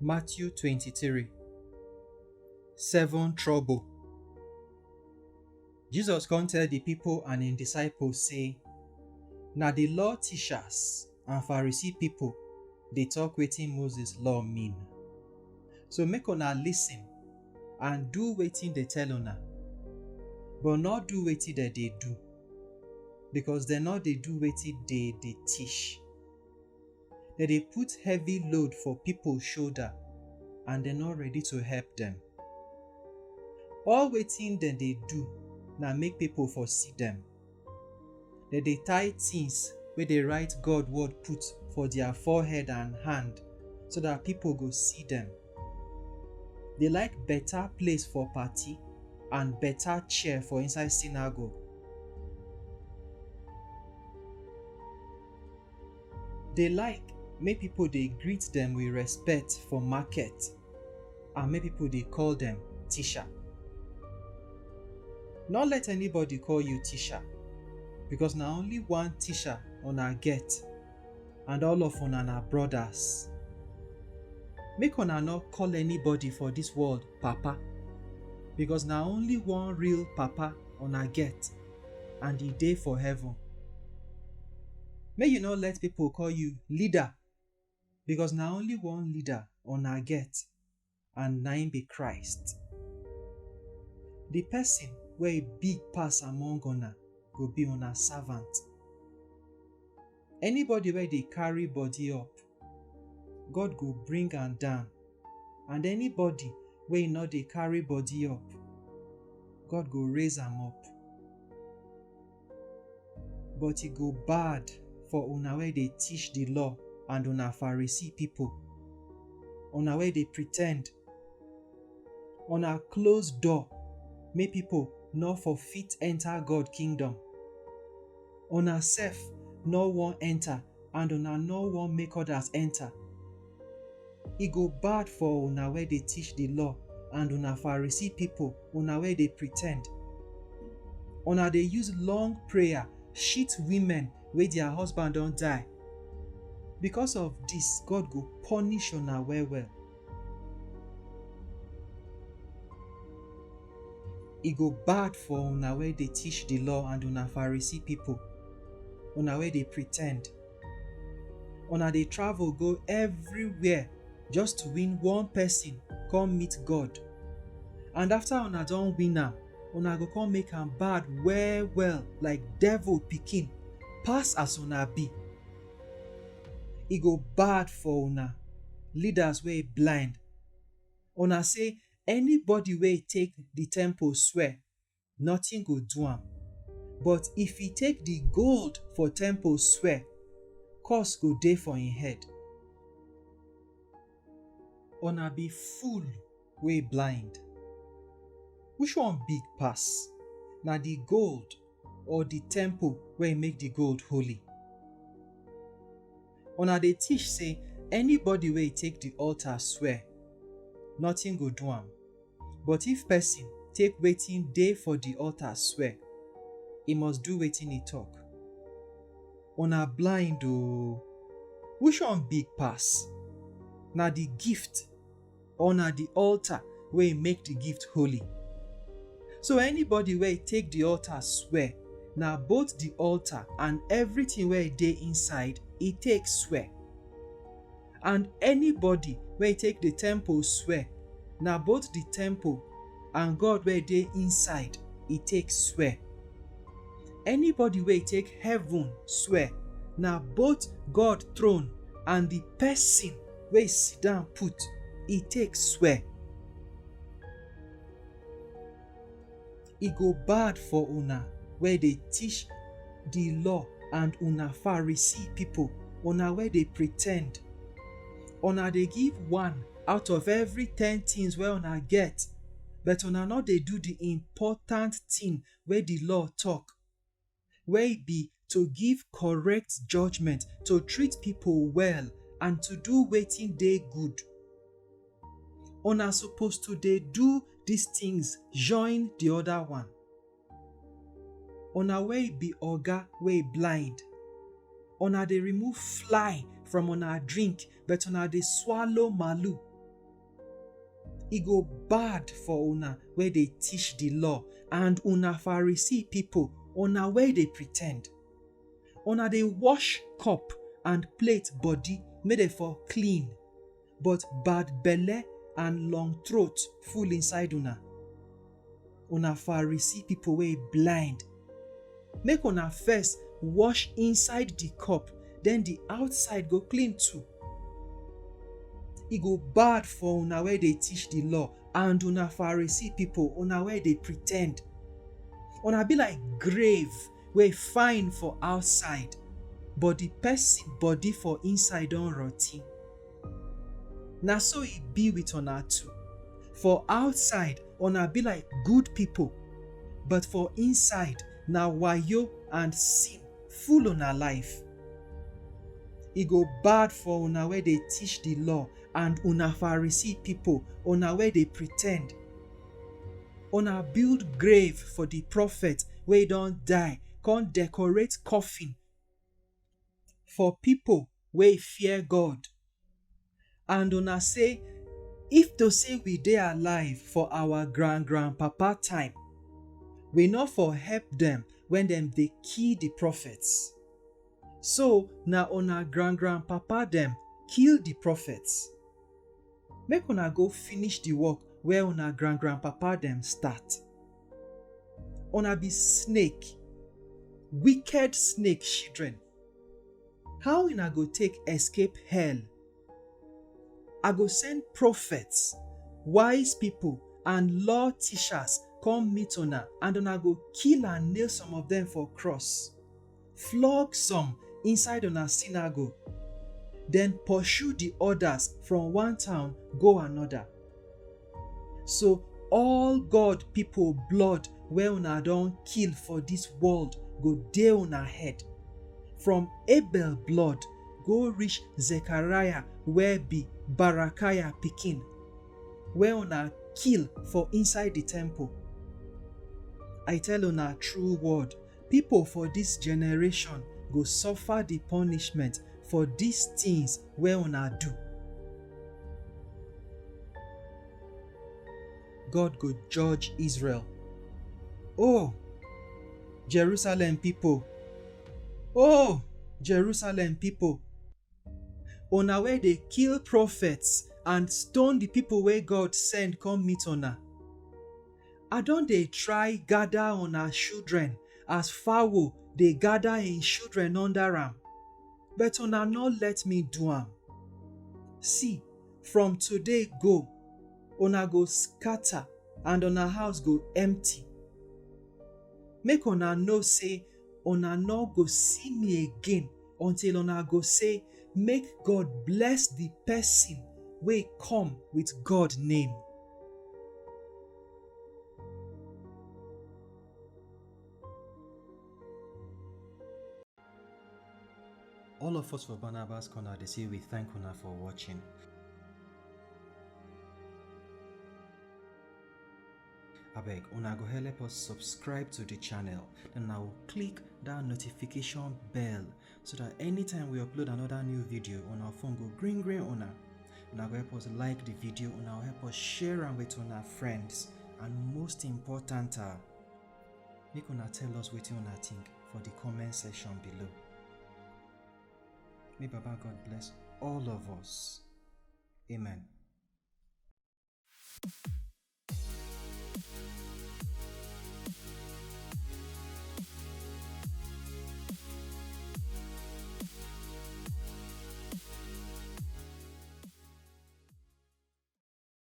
Matthew 23. 7 trouble. Jesus come tell the people and him disciples say, na the law teachers and Pharisee people dey talk wetin Moses law mean. So make una listen and do wetin dey tell una, but not do wetin dem dey do, because dem no dey do wetin dey teach. Dem dey put heavy load for people shoulder and dem no ready to help dem. All wetin dem dey do na make people for see dem. Dem dey tie things wey dey write God word put for their forehead and hand so that people go see dem. Dey like better place for party and better chair for inside synagogue. Dey like make people dey greet dem with respect for market and make people dey call dem teacher. No let anybody call you teacher, because na only one teacher una get and all of una na brothers. Make una no call anybody for this world papa, because na only one real papa una get and e dey for heaven. Make you no let people call you leader, because na only one leader una get and na him be Christ. The person wey big pass among una go be una servant. Anybody wey dey carry body up, God go bring am down, and anybody wey no dey carry body up, God go raise am up. But e go bad for una wey dey teach the law and una Pharisee people, una wey dey pretend, una close door make people no for fit enter God kingdom. Una sef no wan enter and una no wan make others enter. E go bad for una wey dey teach the law and una Pharisee people, una wey dey pretend. Una dey use long prayer cheat women wey their husband don die. Because of this, God go punish una well well. E go bad for una wey dey teach the law and una Pharisee people, una wey dey pretend. Una dey travel go everywhere just to win one person come meet God. And after una don win am, una go come make am bad well well like devil pikin, pass as una be. E go bad for una leaders wey blind. Una say anybody wey take the temple swear, nothing go do am. But if he take the gold for temple swear, curse go dey for him head. Una be fool wey blind. Which one big pass? Na the gold or the temple wey make the gold holy? Una dey teach say anybody wey take the altar swear, nothing go do am. But if person take wetin dey for the altar swear, he must do wetin he talk. Una blind oo. Which one big pass? Na the gift or na the altar wey make the gift holy? So anybody wey take the altar swear, na both the altar and everything wey dey inside e take swear. And anybody wey take the temple swear, na both the temple and God wey dey inside e take swear. Anybody wey take heaven swear, na both God throne and the person wey sit down put e take swear. E go bad for una wey dey teach the law and una Pharisee people, una wey dey pretend. Una dey give one out of every 10 things wey una get, but una no dey do the important thing wey the law talk, wey be to give correct judgment, to treat people well and to do wetin dey good. Una suppose to dey do these things join the other one. Una wey be oga wey blind, una dey remove fly from una drink, but una dey swallow malu. E go bad for una wey dey teach the law and una Pharisee people, una wey dey pretend. Una dey wash cup and plate body make dem for clean, but bad belle and long throat full inside una. Una Pharisee people wey blind, make una first wash inside the cup, then the outside go clean too. E go bad for una wey dey teach the law and una Pharisee people, una wey dey pretend. Una be like grave wey fine for outside, but the person body for inside don rot ten. Na so e be with una too. For outside, una be like good people, but for inside, na wayo and sin full una life. E go bad for una wey dey teach the law and una Pharisee people, una wey dey pretend. Una build grave for the prophet wey don die, come decorate coffin for people wey fear God. And una say, if to say we dey alive for our grandpapa time, we no for help them when them dey kill the prophets. So na una grandpapa them kill the prophets. Make una go finish the work where una grandpapa them start. Una be snake, wicked snake children. How una go take escape hell? I go send prophets, wise people, and law teachers come meet una, and una go kill and nail some of them for cross, flog some inside una synagogue, then pursue the others from one town go another. So all God people blood wey una don kill for this world go dey una head, from Abel blood go reach Zechariah wey be Barakiah pikin, wey una kill for inside the temple. I tell una true word, people for this generation go suffer the punishment for these things wey una do. God go judge Israel. Oh, Jerusalem people. Oh, Jerusalem people. Una wey dey kill prophets and stone the people wey God send come meet una. I don dey try gather una children as fowl dey gather im children under am, but una no let me do am. See, from today go, una go scatter and una house go empty. Make una know say una no go see me again until una go say, make God bless the person wey come with God name. All of us for Barnabas Corner, they say we thank una for watching. Abeg, una go help us subscribe to the channel, then I will click that notification bell so that anytime we upload another new video on our phone go green una. Una go help us like the video, una will help us share am with una friends, and most important, make una tell us wetin una think for the comment section below. May Baba God bless all of us. Amen.